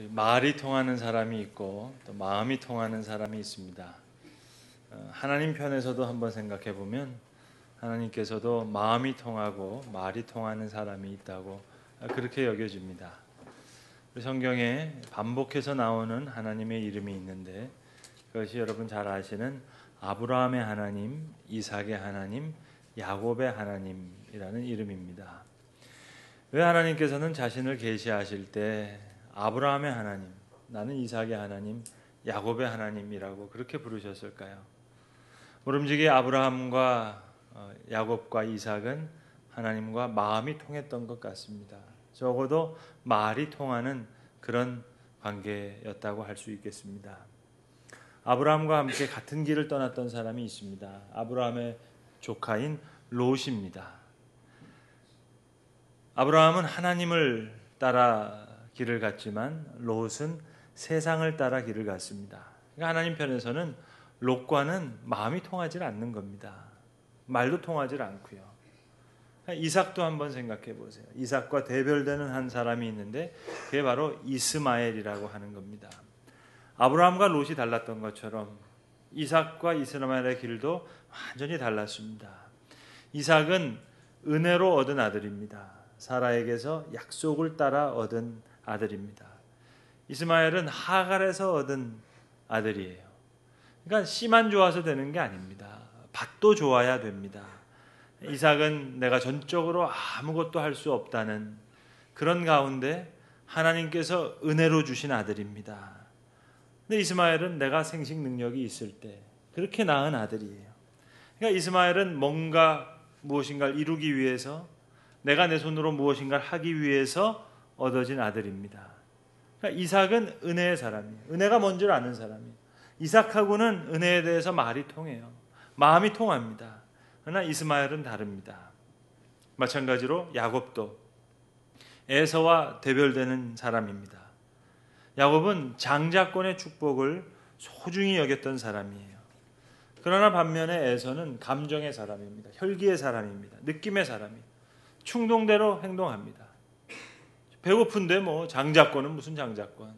말이 통하는 사람이 있고 또 마음이 통하는 사람이 있습니다. 하나님 편에서도 한번 생각해 보면 하나님께서도 마음이 통하고 말이 통하는 사람이 있다고 그렇게 여겨집니다. 성경에 반복해서 나오는 하나님의 이름이 있는데 그것이 여러분 잘 아시는 아브라함의 하나님, 이삭의 하나님, 야곱의 하나님이라는 이름입니다. 왜 하나님께서는 자신을 계시하실 때 아브라함의 하나님, 나는 이삭의 하나님, 야곱의 하나님이라고 그렇게 부르셨을까요? 모름지기 아브라함과 야곱과 이삭은 하나님과 마음이 통했던 것 같습니다. 적어도 말이 통하는 그런 관계였다고 할 수 있겠습니다. 아브라함과 함께 같은 길을 떠났던 사람이 있습니다. 아브라함의 조카인 롯입니다. 아브라함은 하나님을 따라 길을 갔지만 롯은 세상을 따라 길을 갔습니다. 그러니까 하나님 편에서는 롯과는 마음이 통하지 않는 겁니다. 말도 통하지 않고요. 이삭도 한번 생각해 보세요. 이삭과 대별되는 한 사람이 있는데 그게 바로 이스마엘이라고 하는 겁니다. 아브라함과 롯이 달랐던 것처럼 이삭과 이스마엘의 길도 완전히 달랐습니다. 이삭은 은혜로 얻은 아들입니다. 사라에게서 약속을 따라 얻은 아들입니다. 이스마엘은 하갈에서 얻은 아들이에요. 그러니까 씨만 좋아서 되는 게 아닙니다. 밭도 좋아야 됩니다. 이삭은 내가 전적으로 아무것도 할 수 없다는 그런 가운데 하나님께서 은혜로 주신 아들입니다. 근데 이스마엘은 내가 생식 능력이 있을 때 그렇게 낳은 아들이에요. 그러니까 이스마엘은 무엇인가를 이루기 위해서 내가 내 손으로 무엇인가를 하기 위해서 얻어진 아들입니다. 그러니까 이삭은 은혜의 사람이에요. 은혜가 뭔 줄 아는 사람이에요. 이삭하고는 은혜에 대해서 말이 통해요. 마음이 통합니다. 그러나 이스마엘은 다릅니다. 마찬가지로 야곱도 에서와 대별되는 사람입니다. 야곱은 장자권의 축복을 소중히 여겼던 사람이에요. 그러나 반면에 에서는 감정의 사람입니다. 혈기의 사람입니다. 느낌의 사람이에요. 충동대로 행동합니다. 배고픈데 장자권은 무슨 장자권.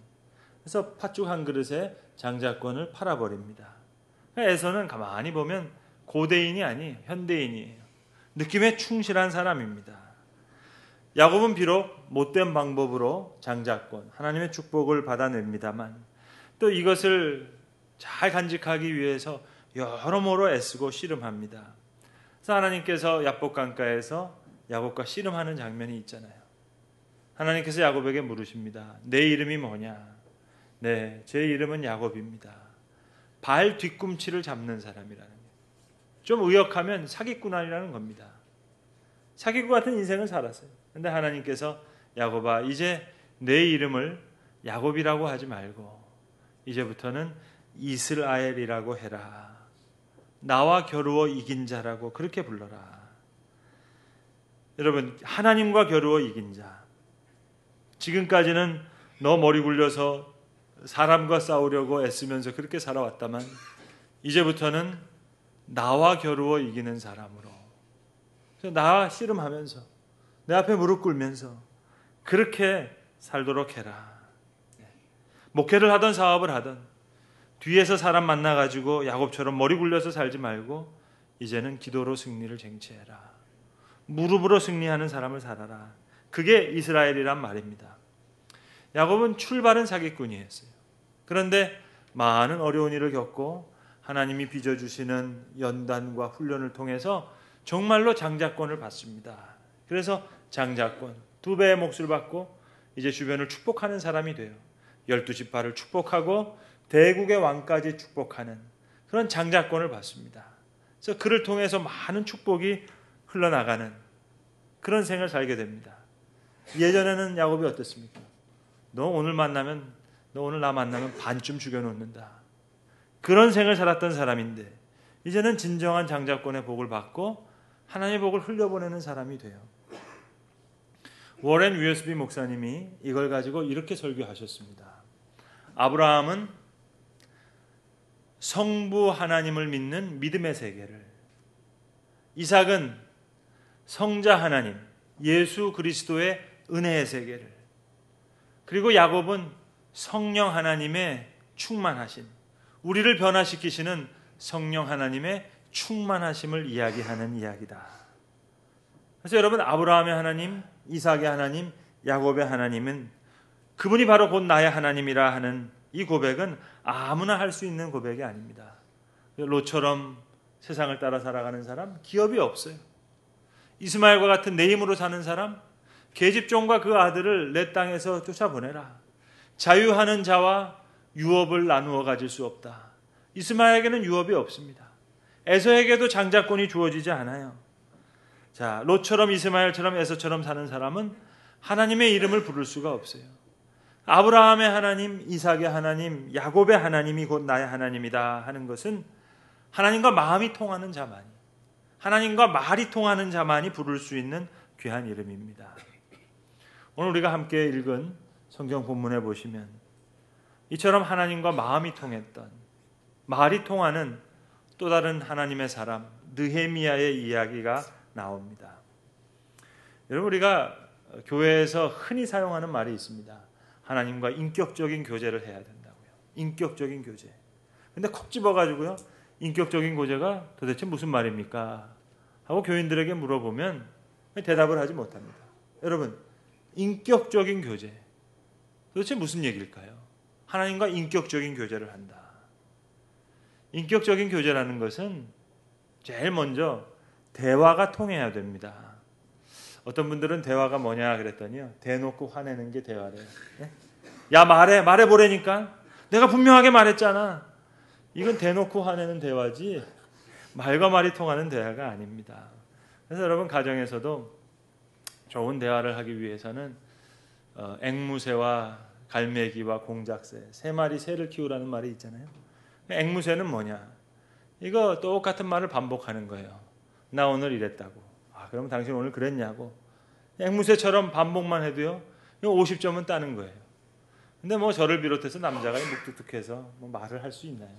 그래서 팥죽 한 그릇에 장자권을 팔아버립니다. 에서는 가만히 보면 고대인이 아니에요. 현대인이에요. 느낌에 충실한 사람입니다. 야곱은 비록 못된 방법으로 장자권, 하나님의 축복을 받아냅니다만 또 이것을 잘 간직하기 위해서 여러모로 애쓰고 씨름합니다. 그래서 하나님께서 야복 강가에서 야곱과 씨름하는 장면이 있잖아요. 하나님께서 야곱에게 물으십니다. 내 이름이 뭐냐? 네, 제 이름은 야곱입니다. 발 뒤꿈치를 잡는 사람이라는 거예요. 좀 의역하면 사기꾼이라는 겁니다. 사기꾼 같은 인생을 살았어요. 그런데 하나님께서 야곱아, 이제 내 이름을 야곱이라고 하지 말고 이제부터는 이스라엘이라고 해라. 나와 겨루어 이긴 자라고 그렇게 불러라. 여러분, 하나님과 겨루어 이긴 자. 지금까지는 너 머리 굴려서 사람과 싸우려고 애쓰면서 그렇게 살아왔다만 이제부터는 나와 겨루어 이기는 사람으로 나와 씨름하면서 내 앞에 무릎 꿇으면서 그렇게 살도록 해라. 목회를 하던 사업을 하던 뒤에서 사람 만나가지고 야곱처럼 머리 굴려서 살지 말고 이제는 기도로 승리를 쟁취해라. 무릎으로 승리하는 사람을 살아라. 그게 이스라엘이란 말입니다. 야곱은 출발은 사기꾼이었어요. 그런데 많은 어려운 일을 겪고 하나님이 빚어주시는 연단과 훈련을 통해서 정말로 장자권을 받습니다. 그래서 장자권, 2배의 몫을 받고 이제 주변을 축복하는 사람이 돼요. 12지파를 축복하고 대국의 왕까지 축복하는 그런 장자권을 받습니다. 그래서 그를 통해서 많은 축복이 흘러나가는 그런 생을 살게 됩니다. 예전에는 야곱이 어떻습니까? 너 오늘 나 만나면 반쯤 죽여놓는다. 그런 생을 살았던 사람인데 이제는 진정한 장자권의 복을 받고 하나님의 복을 흘려보내는 사람이 돼요. 워렌 위어스비 목사님이 이걸 가지고 이렇게 설교하셨습니다. 아브라함은 성부 하나님을 믿는 믿음의 세계를, 이삭은 성자 하나님, 예수 그리스도의 은혜의 세계를, 그리고 야곱은 성령 하나님의 충만하심, 우리를 변화시키시는 성령 하나님의 충만하심을 이야기하는 이야기다. 그래서 여러분, 아브라함의 하나님, 이삭의 하나님, 야곱의 하나님은 그분이 바로 곧 나의 하나님이라 하는 이 고백은 아무나 할 수 있는 고백이 아닙니다. 롯처럼 세상을 따라 살아가는 사람 기업이 없어요. 이스마엘과 같은 내 힘으로 사는 사람 계집종과 그 아들을 내 땅에서 쫓아보내라. 자유하는 자와 유업을 나누어 가질 수 없다. 이스마엘에게는 유업이 없습니다. 에서에게도 장자권이 주어지지 않아요. 자, 롯처럼 이스마엘처럼 에서처럼 사는 사람은 하나님의 이름을 부를 수가 없어요. 아브라함의 하나님, 이삭의 하나님, 야곱의 하나님이 곧 나의 하나님이다 하는 것은 하나님과 마음이 통하는 자만이, 하나님과 말이 통하는 자만이 부를 수 있는 귀한 이름입니다. 오늘 우리가 함께 읽은 성경 본문에 보시면 이처럼 하나님과 마음이 통했던, 말이 통하는 또 다른 하나님의 사람 느헤미야의 이야기가 나옵니다. 여러분, 우리가 교회에서 흔히 사용하는 말이 있습니다. 하나님과 인격적인 교제를 해야 된다고요. 인격적인 교제. 근데 콕 집어가지고요, 인격적인 교제가 도대체 무슨 말입니까? 하고 교인들에게 물어보면 대답을 하지 못합니다. 여러분, 인격적인 교제, 도대체 무슨 얘기일까요? 하나님과 인격적인 교제를 한다. 인격적인 교제라는 것은 제일 먼저 대화가 통해야 됩니다. 어떤 분들은 대화가 뭐냐 그랬더니요, 대놓고 화내는 게 대화래요. 네? 야, 말해보라니까. 내가 분명하게 말했잖아. 이건 대놓고 화내는 대화지 말과 말이 통하는 대화가 아닙니다. 그래서 여러분, 가정에서도 좋은 대화를 하기 위해서는 앵무새와 갈매기와 공작새, 세 마리 새를 키우라는 말이 있잖아요. 앵무새는 뭐냐? 이거 똑같은 말을 반복하는 거예요. 나 오늘 이랬다고. 아, 그럼 당신 오늘 그랬냐고. 앵무새처럼 반복만 해도요, 50점은 따는 거예요. 근데 뭐 저를 비롯해서 남자가 묵뚝뚝해서 뭐 말을 할 수 있나요?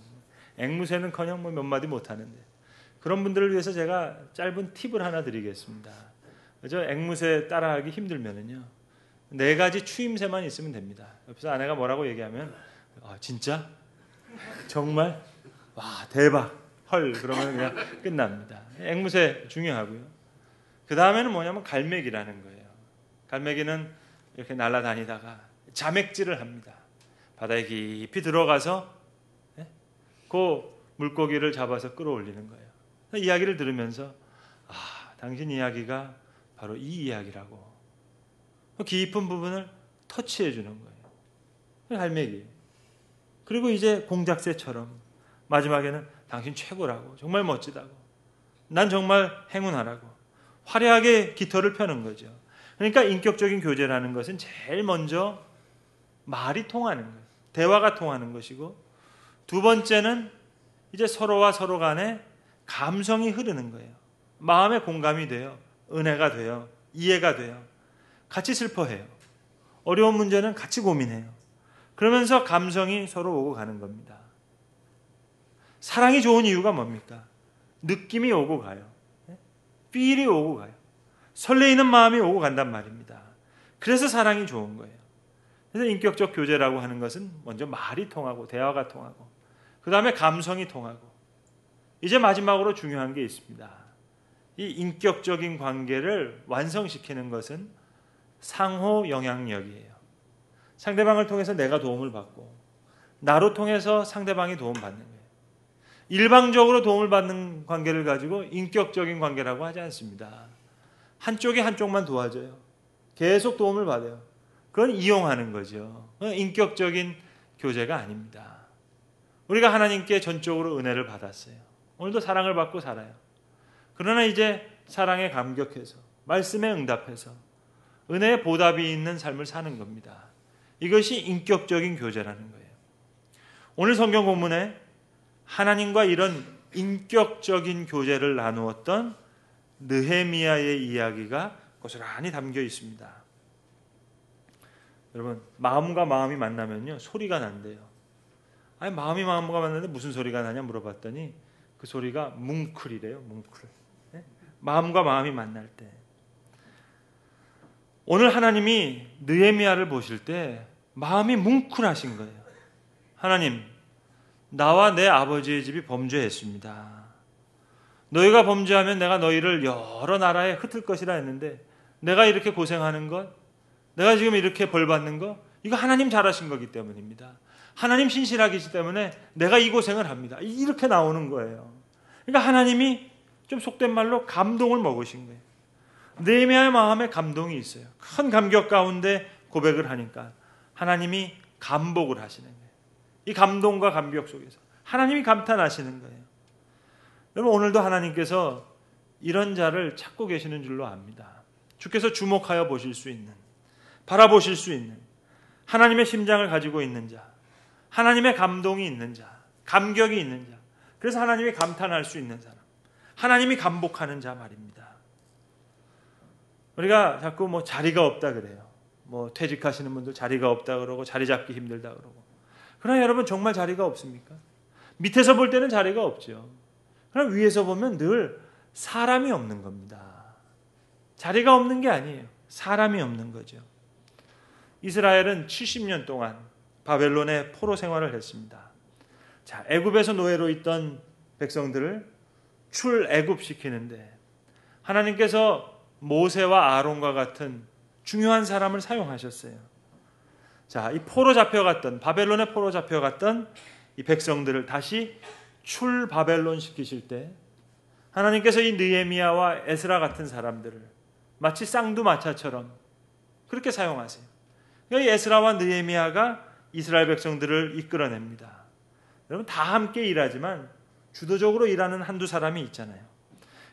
앵무새는커녕 뭐 몇 마디 못 하는데. 그런 분들을 위해서 제가 짧은 팁을 하나 드리겠습니다. 저 앵무새 따라하기 힘들면은요, 4가지 추임새만 있으면 됩니다. 옆에서 아내가 뭐라고 얘기하면, 아, 진짜? 정말? 와, 대박! 헐! 그러면 그냥 끝납니다. 앵무새 중요하고요. 그 다음에는 뭐냐면 갈매기라는 거예요. 갈매기는 이렇게 날아다니다가 자맥질을 합니다. 바다에 깊이 들어가서 그 물고기를 잡아서 끌어올리는 거예요. 이야기를 들으면서, 아, 당신 이야기가 바로 이 이야기라고. 깊은 부분을 터치해 주는 거예요. 갈매기. 그리고 이제 공작새처럼 마지막에는 당신 최고라고, 정말 멋지다고, 난 정말 행운하라고 화려하게 깃털을 펴는 거죠. 그러니까 인격적인 교제라는 것은 제일 먼저 말이 통하는 거예요. 대화가 통하는 것이고, 두 번째는 이제 서로와 서로 간에 감성이 흐르는 거예요. 마음에 공감이 돼요. 은혜가 돼요. 이해가 돼요. 같이 슬퍼해요. 어려운 문제는 같이 고민해요. 그러면서 감성이 서로 오고 가는 겁니다. 사랑이 좋은 이유가 뭡니까? 느낌이 오고 가요. 필이 오고 가요. 설레이는 마음이 오고 간단 말입니다. 그래서 사랑이 좋은 거예요. 그래서 인격적 교제라고 하는 것은 먼저 말이 통하고 대화가 통하고, 그 다음에 감성이 통하고, 이제 마지막으로 중요한 게 있습니다. 이 인격적인 관계를 완성시키는 것은 상호 영향력이에요. 상대방을 통해서 내가 도움을 받고, 나로 통해서 상대방이 도움받는 거예요. 일방적으로 도움을 받는 관계를 가지고 인격적인 관계라고 하지 않습니다. 한쪽이 한쪽만 도와줘요. 계속 도움을 받아요. 그건 이용하는 거죠. 인격적인 교제가 아닙니다. 우리가 하나님께 전적으로 은혜를 받았어요. 오늘도 사랑을 받고 살아요. 그러나 이제 사랑에 감격해서, 말씀에 응답해서 은혜의 보답이 있는 삶을 사는 겁니다. 이것이 인격적인 교제라는 거예요. 오늘 성경 본문에 하나님과 이런 인격적인 교제를 나누었던 느헤미야의 이야기가 고스란히 담겨 있습니다. 여러분, 마음과 마음이 만나면요, 소리가 난대요. 아니, 마음이 마음과 만나는데 무슨 소리가 나냐 물어봤더니 그 소리가 뭉클이래요. 뭉클. 마음과 마음이 만날 때. 오늘 하나님이 느헤미야를 보실 때 마음이 뭉클하신 거예요. 하나님, 나와 내 아버지의 집이 범죄했습니다. 너희가 범죄하면 내가 너희를 여러 나라에 흩을 것이라 했는데 내가 이렇게 고생하는 것, 내가 지금 이렇게 벌 받는 것, 이거 하나님 잘하신 거기 때문입니다. 하나님 신실하시기 때문에 내가 이 고생을 합니다. 이렇게 나오는 거예요. 그러니까 하나님이 좀 속된 말로 감동을 먹으신 거예요. 느헤미야의 마음에 감동이 있어요. 큰 감격 가운데 고백을 하니까 하나님이 감복을 하시는 거예요. 이 감동과 감격 속에서 하나님이 감탄하시는 거예요. 여러분, 오늘도 하나님께서 이런 자를 찾고 계시는 줄로 압니다. 주께서 주목하여 보실 수 있는, 바라보실 수 있는, 하나님의 심장을 가지고 있는 자, 하나님의 감동이 있는 자, 감격이 있는 자, 그래서 하나님이 감탄할 수 있는 사람, 하나님이 감복하는 자 말입니다. 우리가 자꾸 뭐 자리가 없다 그래요. 뭐 퇴직하시는 분들 자리가 없다 그러고 자리 잡기 힘들다 그러고. 그러나 여러분, 정말 자리가 없습니까? 밑에서 볼 때는 자리가 없죠. 그러나 위에서 보면 늘 사람이 없는 겁니다. 자리가 없는 게 아니에요. 사람이 없는 거죠. 이스라엘은 70년 동안 바벨론의 포로 생활을 했습니다. 자, 애굽에서 노예로 있던 백성들을 출애굽시키는데 하나님께서 모세와 아론과 같은 중요한 사람을 사용하셨어요. 자, 이 포로 잡혀갔던, 바벨론에 포로 잡혀갔던 이 백성들을 다시 출바벨론 시키실 때 하나님께서 이 느헤미야와 에스라 같은 사람들을 마치 쌍두마차처럼 그렇게 사용하세요. 이 에스라와 느헤미야가 이스라엘 백성들을 이끌어냅니다. 여러분, 다 함께 일하지만 주도적으로 일하는 한두 사람이 있잖아요.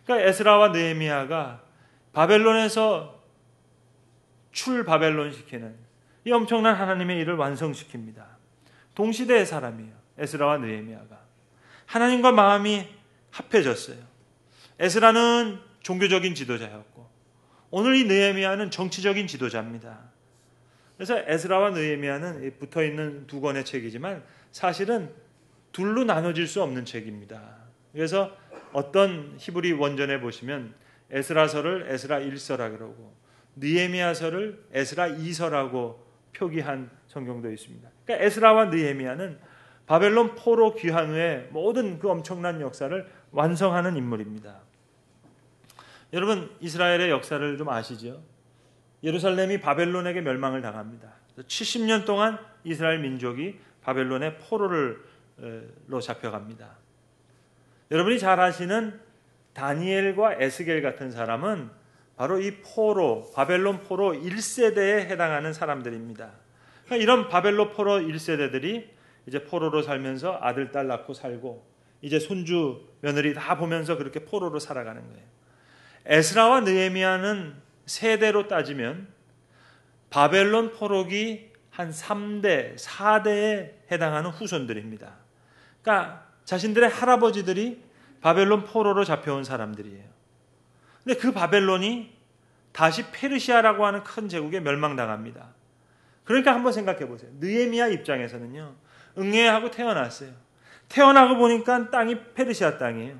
그러니까 에스라와 느헤미야가 바벨론에서 출바벨론 시키는 이 엄청난 하나님의 일을 완성시킵니다. 동시대의 사람이에요. 에스라와 느헤미야가. 하나님과 마음이 합해졌어요. 에스라는 종교적인 지도자였고 오늘 이 느헤미야는 정치적인 지도자입니다. 그래서 에스라와 느헤미야는 붙어있는 두 권의 책이지만 사실은 둘로 나눠질 수 없는 책입니다. 그래서 어떤 히브리 원전에 보시면 에스라서를 에스라 1서라 그러고 느헤미야서를 에스라 2서라고 표기한 성경도 있습니다. 그러니까 에스라와 느헤미야는 바벨론 포로 귀환 후에 모든 그 엄청난 역사를 완성하는 인물입니다. 여러분, 이스라엘의 역사를 좀 아시죠? 예루살렘이 바벨론에게 멸망을 당합니다. 70년 동안 이스라엘 민족이 바벨론의 포로로 잡혀갑니다. 여러분이 잘 아시는 다니엘과 에스겔 같은 사람은 바로 이 포로, 바벨론 포로 1세대에 해당하는 사람들입니다. 그러니까 이런 바벨론 포로 1세대들이 이제 포로로 살면서 아들, 딸 낳고 살고 이제 손주, 며느리 다 보면서 그렇게 포로로 살아가는 거예요. 에스라와 느헤미야는 세대로 따지면 바벨론 포로기 한 3대, 4대에 해당하는 후손들입니다. 그러니까 자신들의 할아버지들이 바벨론 포로로 잡혀온 사람들이에요. 근데 그 바벨론이 다시 페르시아라고 하는 큰 제국에 멸망당합니다. 그러니까 한번 생각해 보세요. 느헤미야 입장에서는요, 응애하고 태어났어요. 태어나고 보니까 땅이 페르시아 땅이에요.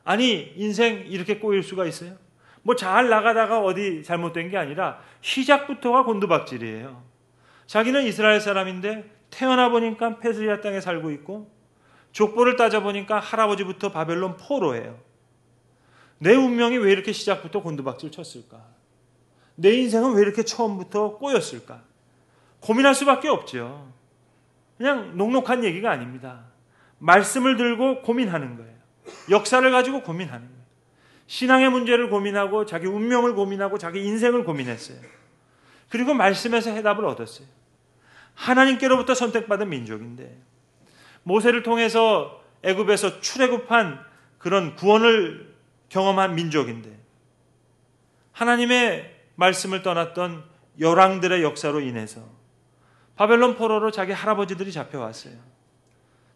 아니, 인생 이렇게 꼬일 수가 있어요? 뭐 잘 나가다가 어디 잘못된 게 아니라 시작부터가 곤두박질이에요. 자기는 이스라엘 사람인데 태어나 보니까 페르시아 땅에 살고 있고 족보를 따져보니까 할아버지부터 바벨론 포로예요. 내 운명이 왜 이렇게 시작부터 곤두박질 쳤을까? 내 인생은 왜 이렇게 처음부터 꼬였을까? 고민할 수밖에 없죠. 그냥 녹록한 얘기가 아닙니다. 말씀을 들고 고민하는 거예요. 역사를 가지고 고민하는 거예요. 신앙의 문제를 고민하고 자기 운명을 고민하고 자기 인생을 고민했어요. 그리고 말씀에서 해답을 얻었어요. 하나님께로부터 선택받은 민족인데 모세를 통해서 애굽에서 출애굽한 그런 구원을 경험한 민족인데 하나님의 말씀을 떠났던 열왕들의 역사로 인해서 바벨론 포로로 자기 할아버지들이 잡혀왔어요.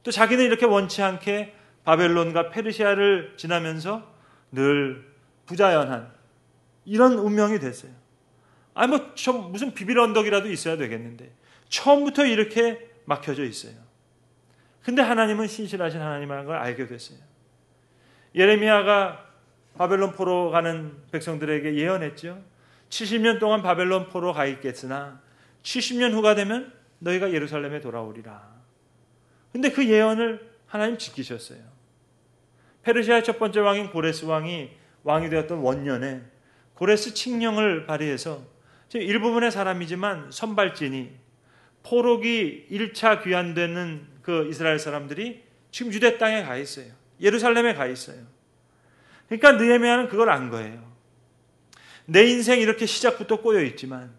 또 자기는 이렇게 원치 않게 바벨론과 페르시아를 지나면서 늘 부자연한 이런 운명이 됐어요. 아니 뭐 무슨 비빌 언덕이라도 있어야 되겠는데 처음부터 이렇게 막혀져 있어요. 근데 하나님은 신실하신 하나님이라는 걸 알게 됐어요. 예레미야가 바벨론 포로 가는 백성들에게 예언했죠. 70년 동안 바벨론 포로 가 있겠으나 70년 후가 되면 너희가 예루살렘에 돌아오리라. 근데 그 예언을 하나님 지키셨어요. 페르시아의 첫 번째 왕인 고레스 왕이 왕이 되었던 원년에 고레스 칙령을 발의해서 지금 일부분의 사람이지만 선발진이 포로기 1차 귀환되는 그 이스라엘 사람들이 지금 유대 땅에 가 있어요. 예루살렘에 가 있어요. 그러니까 느헤미야는 그걸 안 거예요. 내 인생 이렇게 시작부터 꼬여 있지만,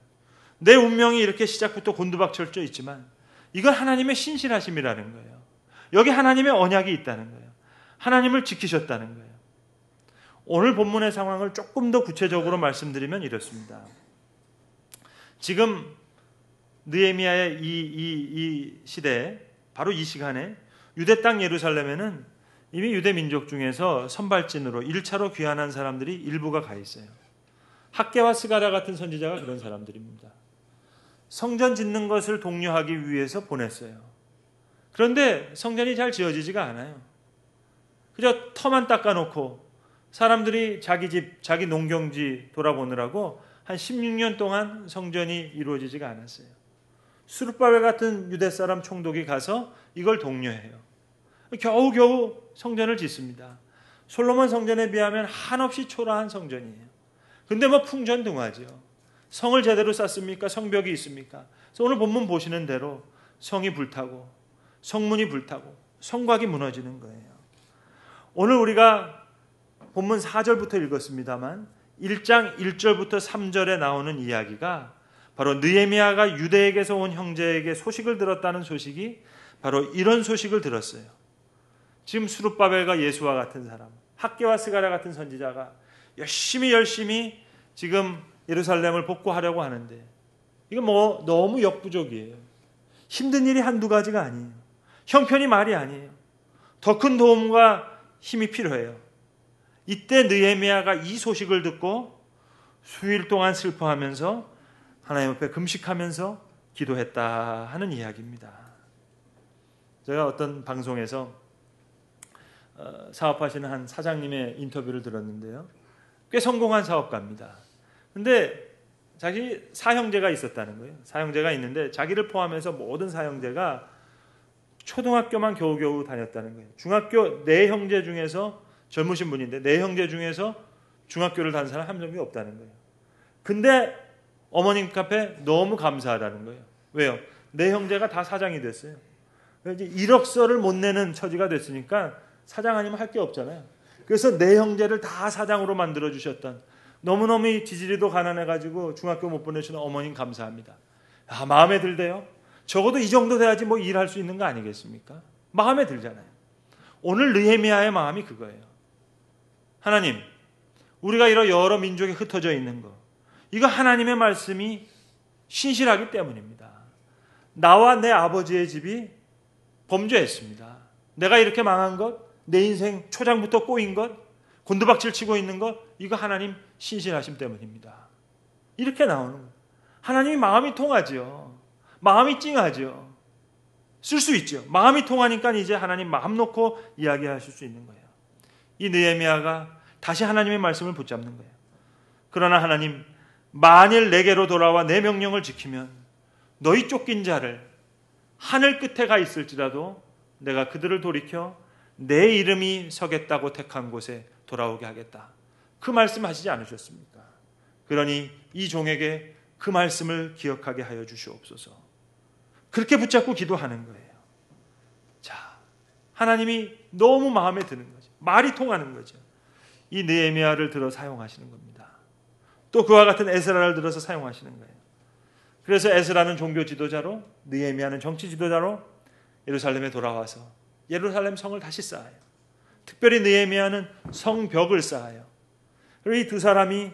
내 운명이 이렇게 시작부터 곤두박질쳐 있지만, 이건 하나님의 신실하심이라는 거예요. 여기 하나님의 언약이 있다는 거예요. 하나님을 지키셨다는 거예요. 오늘 본문의 상황을 조금 더 구체적으로 말씀드리면 이렇습니다. 지금 느헤미야의 이 시대에, 바로 이 시간에 유대 땅 예루살렘에는 이미 유대 민족 중에서 선발진으로 1차로 귀환한 사람들이 일부가 가 있어요. 학개와 스가랴 같은 선지자가 그런 사람들입니다. 성전 짓는 것을 독려하기 위해서 보냈어요. 그런데 성전이 잘 지어지지가 않아요. 그저 터만 닦아놓고 사람들이 자기 집, 자기 농경지 돌아보느라고 한 16년 동안 성전이 이루어지지가 않았어요. 스룹바벨 같은 유대 사람 총독이 가서 이걸 독려해요. 겨우겨우 성전을 짓습니다. 솔로몬 성전에 비하면 한없이 초라한 성전이에요. 근데 뭐 풍전등화죠. 성을 제대로 쌓습니까? 성벽이 있습니까? 그래서 오늘 본문 보시는 대로 성이 불타고 성문이 불타고 성곽이 무너지는 거예요. 오늘 우리가 본문 4절부터 읽었습니다만 1장 1절부터 3절에 나오는 이야기가 바로 느헤미야가 유대에게서 온 형제에게 소식을 들었다는 소식이 바로 이런 소식을 들었어요. 지금 스룹바벨과 예수와 같은 사람, 학개와 스가랴 같은 선지자가 열심히 지금 예루살렘을 복구하려고 하는데 이거 뭐 너무 역부족이에요. 힘든 일이 한두 가지가 아니에요. 형편이 말이 아니에요. 더 큰 도움과 힘이 필요해요. 이때 느헤미야가 이 소식을 듣고 수일 동안 슬퍼하면서 하나님 앞에 금식하면서 기도했다 하는 이야기입니다. 제가 어떤 방송에서 사업하시는 한 사장님의 인터뷰를 들었는데요. 꽤 성공한 사업가입니다. 근데 자기 사형제가 있었다는 거예요. 사형제가 있는데 자기를 포함해서 모든 사형제가 초등학교만 겨우겨우 다녔다는 거예요. 중학교 네 형제 중에서 젊으신 분인데 네 형제 중에서 중학교를 다닌 사람 한 명이 없다는 거예요. 근데 어머님 앞에 너무 감사하다는 거예요. 왜요? 네 형제가 다 사장이 됐어요. 이제 1억서를 못 내는 처지가 됐으니까 사장 아니면 할 게 없잖아요. 그래서 네 형제를 다 사장으로 만들어 주셨던, 너무너무 지지리도 가난해가지고 중학교 못 보내주는 어머님 감사합니다. 아, 마음에 들대요. 적어도 이 정도 돼야지 뭐 일할 수 있는 거 아니겠습니까? 마음에 들잖아요. 오늘 느헤미야의 마음이 그거예요. 하나님, 우리가 이런 여러 민족에 흩어져 있는 거, 이거 하나님의 말씀이 신실하기 때문입니다. 나와 내 아버지의 집이 범죄했습니다. 내가 이렇게 망한 것, 내 인생 초장부터 꼬인 것, 곤두박질 치고 있는 것, 이거 하나님 신실하심 때문입니다. 이렇게 나오는 거예요. 하나님이 마음이 통하죠. 마음이 찡하죠. 쓸 수 있죠. 마음이 통하니까 이제 하나님 마음 놓고 이야기하실 수 있는 거예요. 이 느헤미야가 다시 하나님의 말씀을 붙잡는 거예요. 그러나 하나님, 만일 내게로 돌아와 내 명령을 지키면 너희 쫓긴 자를 하늘 끝에 가 있을지라도 내가 그들을 돌이켜 내 이름이 서겠다고 택한 곳에 돌아오게 하겠다. 그 말씀 하시지 않으셨습니까? 그러니 이 종에게 그 말씀을 기억하게 하여 주시옵소서. 그렇게 붙잡고 기도하는 거예요. 자, 하나님이 너무 마음에 드는 거죠. 말이 통하는 거죠. 이 느헤미야를 들어 사용하시는 겁니다. 또 그와 같은 에스라를 들어서 사용하시는 거예요. 그래서 에스라는 종교 지도자로, 느헤미야는 정치 지도자로 예루살렘에 돌아와서 예루살렘 성을 다시 쌓아요. 특별히 느헤미야는 성벽을 쌓아요. 그리고 이 두 사람이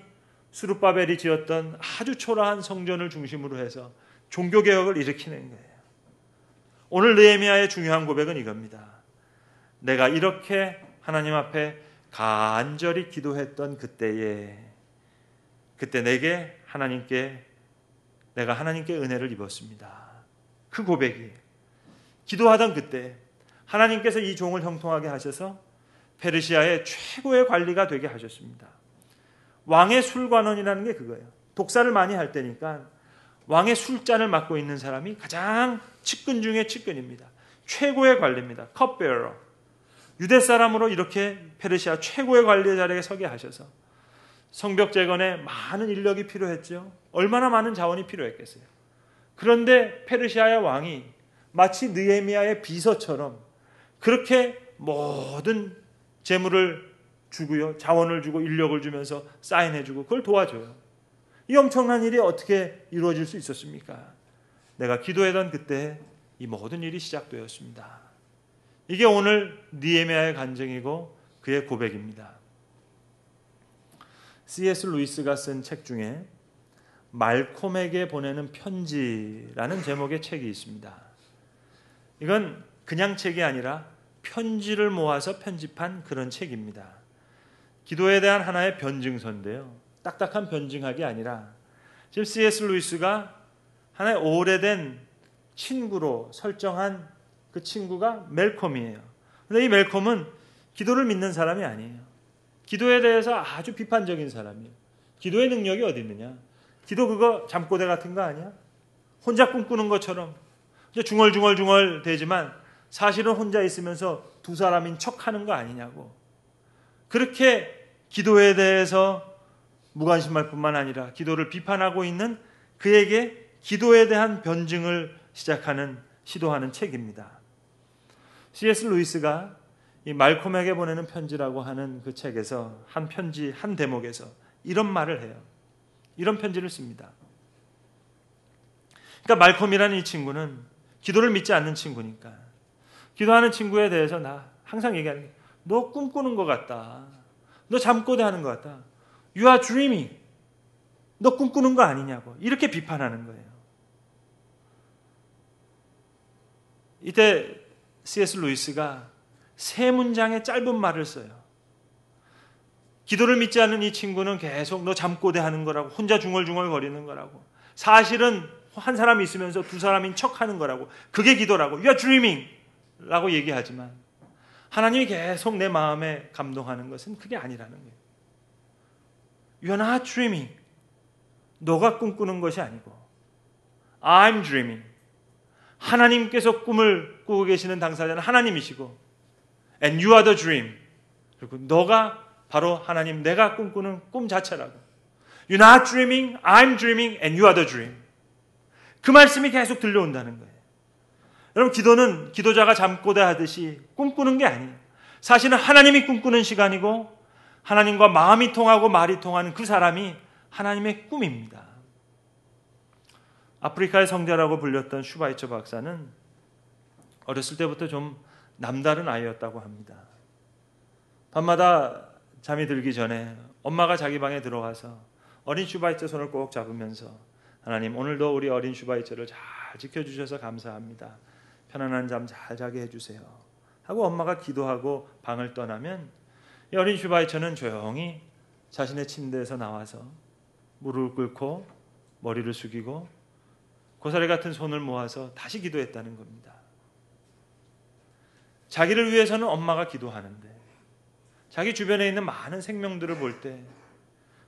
스룹바벨이 지었던 아주 초라한 성전을 중심으로 해서 종교개혁을 일으키는 거예요. 오늘 느헤미야의 중요한 고백은 이겁니다. 내가 이렇게 하나님 앞에 간절히 기도했던 그때 내가 하나님께 은혜를 입었습니다. 그 고백이, 기도하던 그때 하나님께서 이 종을 형통하게 하셔서 페르시아의 최고의 관리가 되게 하셨습니다. 왕의 술관원이라는 게 그거예요. 독사를 많이 할 때니까 왕의 술잔을 맡고 있는 사람이 가장 측근 중에 측근입니다. 최고의 관리입니다. 컵베어러. 유대 사람으로 이렇게 페르시아 최고의 관리의 자리에 서게 하셔서 성벽 재건에 많은 인력이 필요했죠. 얼마나 많은 자원이 필요했겠어요. 그런데 페르시아의 왕이 마치 느헤미야의 비서처럼 그렇게 모든 재물을 주고요, 자원을 주고 인력을 주면서 사인해주고 그걸 도와줘요. 이 엄청난 일이 어떻게 이루어질 수 있었습니까? 내가 기도하던 그때 이 모든 일이 시작되었습니다. 이게 오늘 느헤미야의 간증이고 그의 고백입니다. C.S. 루이스가 쓴 책 중에 말콤에게 보내는 편지라는 제목의 책이 있습니다. 이건 그냥 책이 아니라 편지를 모아서 편집한 그런 책입니다. 기도에 대한 하나의 변증서인데요. 딱딱한 변증학이 아니라 지금 C.S. 루이스가 하나의 오래된 친구로 설정한 그 친구가 멜콤이에요. 그런데 이 멜콤은 기도를 믿는 사람이 아니에요. 기도에 대해서 아주 비판적인 사람이에요. 기도의 능력이 어디 있느냐? 기도 그거 잠꼬대 같은 거 아니야? 혼자 꿈꾸는 것처럼 중얼중얼 되지만 사실은 혼자 있으면서 두 사람인 척하는 거 아니냐고. 그렇게 기도에 대해서 무관심할 뿐만 아니라 기도를 비판하고 있는 그에게 기도에 대한 변증을 시도하는 책입니다. C.S. 루이스가 이 말콤에게 보내는 편지라고 하는 그 책에서 한 대목에서 이런 말을 해요. 이런 편지를 씁니다. 그러니까 말콤이라는 이 친구는 기도를 믿지 않는 친구니까 기도하는 친구에 대해서 나 항상 얘기하는 게 너 꿈꾸는 것 같다. 너 잠꼬대하는 것 같다. You are dreaming. 너 꿈꾸는 거 아니냐고 이렇게 비판하는 거예요. 이때 C.S. 루이스가 세 문장의 짧은 말을 써요. 기도를 믿지 않는 이 친구는 계속 너 잠꼬대하는 거라고 혼자 중얼중얼 거리는 거라고 사실은 한 사람이 있으면서 두 사람인 척하는 거라고 그게 기도라고 You are dreaming 라고 얘기하지만 하나님이 계속 내 마음에 감동하는 것은 그게 아니라는 거예요. You are not dreaming. 너가 꿈꾸는 것이 아니고 I'm dreaming. 하나님께서 꿈을 꾸고 계시는 당사자는 하나님이시고 And you are the dream. 그리고 너가 바로 하나님, 내가 꿈꾸는 꿈 자체라고. You're not dreaming, I'm dreaming, and you are the dream. 그 말씀이 계속 들려온다는 거예요. 여러분, 기도는 기도자가 잠꼬대 하듯이 꿈꾸는 게 아니에요. 사실은 하나님이 꿈꾸는 시간이고 하나님과 마음이 통하고 말이 통하는 그 사람이 하나님의 꿈입니다. 아프리카의 성자라고 불렸던 슈바이처 박사는 어렸을 때부터 좀 남다른 아이였다고 합니다. 밤마다 잠이 들기 전에 엄마가 자기 방에 들어가서 어린 슈바이처 손을 꼭 잡으면서 하나님 오늘도 우리 어린 슈바이처를 잘 지켜주셔서 감사합니다. 편안한 잠 잘 자게 해주세요. 하고 엄마가 기도하고 방을 떠나면 이 어린 슈바이처는 조용히 자신의 침대에서 나와서 무릎을 꿇고 머리를 숙이고 고사리 같은 손을 모아서 다시 기도했다는 겁니다. 자기를 위해서는 엄마가 기도하는데 자기 주변에 있는 많은 생명들을 볼 때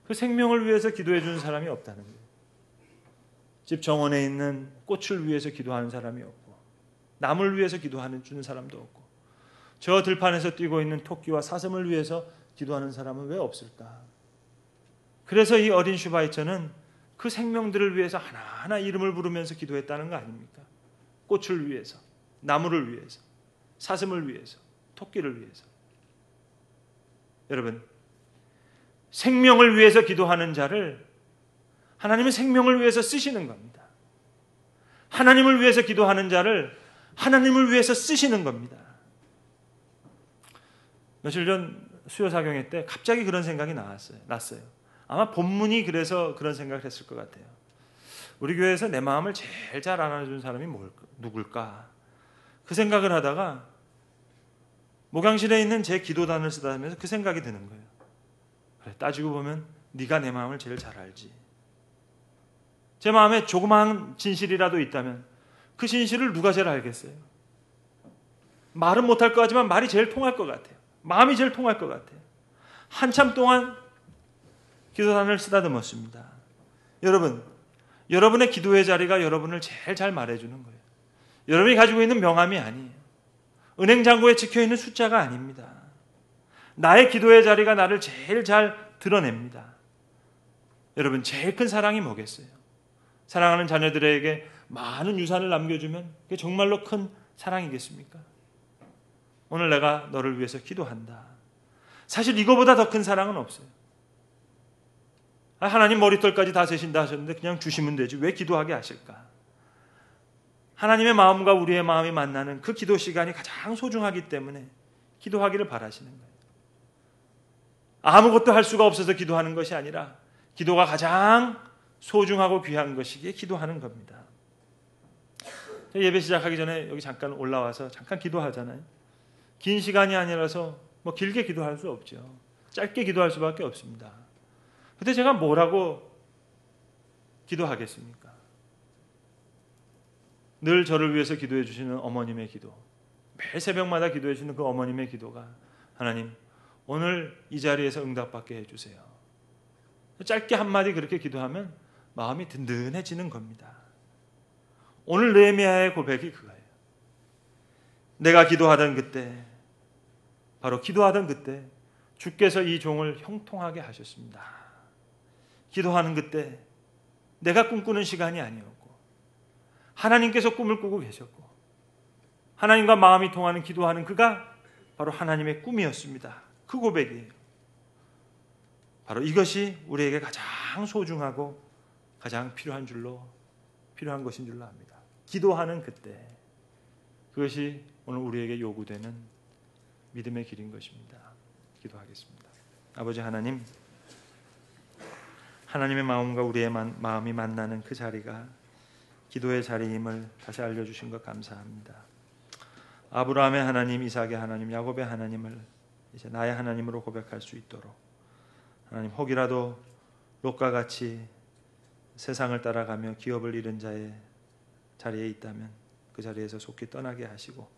그 생명을 위해서 기도해 주는 사람이 없다는 거예요. 집 정원에 있는 꽃을 위해서 기도하는 사람이 없고 나무를 위해서 기도하는 주는 사람도 없고 저 들판에서 뛰고 있는 토끼와 사슴을 위해서 기도하는 사람은 왜 없을까? 그래서 이 어린 슈바이처는 그 생명들을 위해서 하나하나 이름을 부르면서 기도했다는 거 아닙니까? 꽃을 위해서, 나무를 위해서, 사슴을 위해서, 토끼를 위해서. 여러분, 생명을 위해서 기도하는 자를 하나님은 생명을 위해서 쓰시는 겁니다. 하나님을 위해서 기도하는 자를 하나님을 위해서 쓰시는 겁니다. 며칠 전 수요사경회 때 갑자기 그런 생각이 났어요. 아마 본문이 그래서 그런 생각을 했을 것 같아요. 우리 교회에서 내 마음을 제일 잘 알아주는 사람이 누굴까? 그 생각을 하다가 목양실에 있는 제 기도단을 쓰다 보면서 그 생각이 드는 거예요. 그래, 따지고 보면 네가 내 마음을 제일 잘 알지. 제 마음에 조그마한 진실이라도 있다면 그 진실을 누가 제일 알겠어요? 말은 못할 것 같지만 말이 제일 통할 것 같아요. 마음이 제일 통할 것 같아요. 한참 동안 기도단을 쓰다듬었습니다. 여러분, 여러분의 기도의 자리가 여러분을 제일 잘 말해주는 거예요. 여러분이 가지고 있는 명함이 아니에요. 은행 잔고에 찍혀있는 숫자가 아닙니다. 나의 기도의 자리가 나를 제일 잘 드러냅니다. 여러분, 제일 큰 사랑이 뭐겠어요? 사랑하는 자녀들에게 많은 유산을 남겨주면 그게 정말로 큰 사랑이겠습니까? 오늘 내가 너를 위해서 기도한다. 사실 이거보다 더 큰 사랑은 없어요. 하나님 머리털까지 다 세신다 하셨는데 그냥 주시면 되지 왜 기도하게 하실까? 하나님의 마음과 우리의 마음이 만나는 그 기도 시간이 가장 소중하기 때문에 기도하기를 바라시는 거예요. 아무것도 할 수가 없어서 기도하는 것이 아니라 기도가 가장 소중하고 귀한 것이기에 기도하는 겁니다. 예배 시작하기 전에 여기 잠깐 올라와서 잠깐 기도하잖아요. 긴 시간이 아니라서 뭐 길게 기도할 수 없죠. 짧게 기도할 수밖에 없습니다. 근데 제가 뭐라고 기도하겠습니까? 늘 저를 위해서 기도해 주시는 어머님의 기도, 매일 새벽마다 기도해 주시는 그 어머님의 기도가 하나님 오늘 이 자리에서 응답받게 해주세요. 짧게 한마디 그렇게 기도하면 마음이 든든해지는 겁니다. 오늘 느헤미야의 고백이 그거예요. 내가 기도하던 그때, 바로 기도하던 그때 주께서 이 종을 형통하게 하셨습니다. 기도하는 그때 내가 꿈꾸는 시간이 아니었고 하나님께서 꿈을 꾸고 계셨고 하나님과 마음이 통하는 기도하는 그가 바로 하나님의 꿈이었습니다. 그 고백이에요. 바로 이것이 우리에게 가장 소중하고 가장 필요한 것인 줄로 압니다. 기도하는 그때, 그것이 오늘 우리에게 요구되는 믿음의 길인 것입니다. 기도하겠습니다. 아버지 하나님, 하나님의 마음과 우리의 마음이 만나는 그 자리가 기도의 자리임을 다시 알려주신 것 감사합니다. 아브라함의 하나님, 이삭의 하나님, 야곱의 하나님을 이제 나의 하나님으로 고백할 수 있도록 하나님, 혹이라도 롯과 같이 세상을 따라가며 기업을 잃은 자의 자리에 있다면 그 자리에서 속히 떠나게 하시고,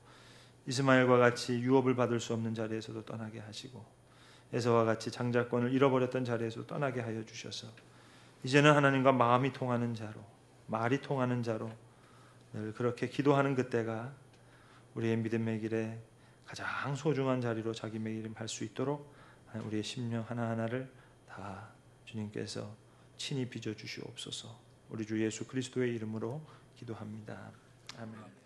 이스마엘과 같이 유업을 받을 수 없는 자리에서도 떠나게 하시고, 에서와 같이 장자권을 잃어버렸던 자리에서 떠나게 하여 주셔서 이제는 하나님과 마음이 통하는 자로, 말이 통하는 자로 늘 그렇게 기도하는 그때가 우리의 믿음의 길에 가장 소중한 자리로 자기매김할 수 있도록 우리의 심령 하나하나를 다 주님께서 친히 빚어 주시옵소서. 우리 주 예수 그리스도의 이름으로 기도합니다. 아멘.